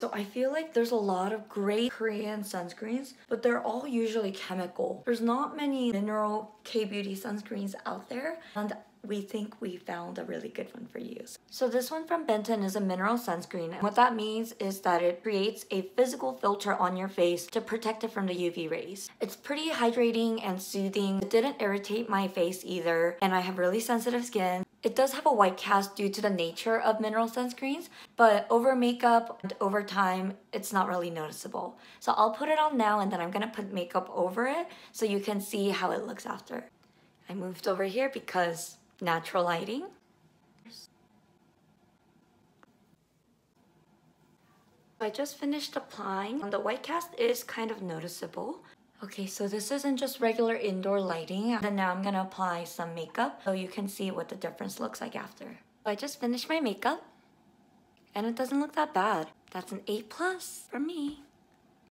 So I feel like there's a lot of great Korean sunscreens, but they're all usually chemical. There's not many mineral K-beauty sunscreens out there, and we think we found a really good one for you. So this one from Benton is a mineral sunscreen. And what that means is that it creates a physical filter on your face to protect it from the UV rays. It's pretty hydrating and soothing. It didn't irritate my face either, and I have really sensitive skin. It does have a white cast due to the nature of mineral sunscreens, but over makeup and over time, it's not really noticeable. So I'll put it on now and then I'm gonna put makeup over it so you can see how it looks after. I moved over here because natural lighting. I just finished applying. The white cast is kind of noticeable. Okay, so this isn't just regular indoor lighting. Then now I'm gonna apply some makeup so you can see what the difference looks like after. I just finished my makeup and it doesn't look that bad. That's an 8+ for me.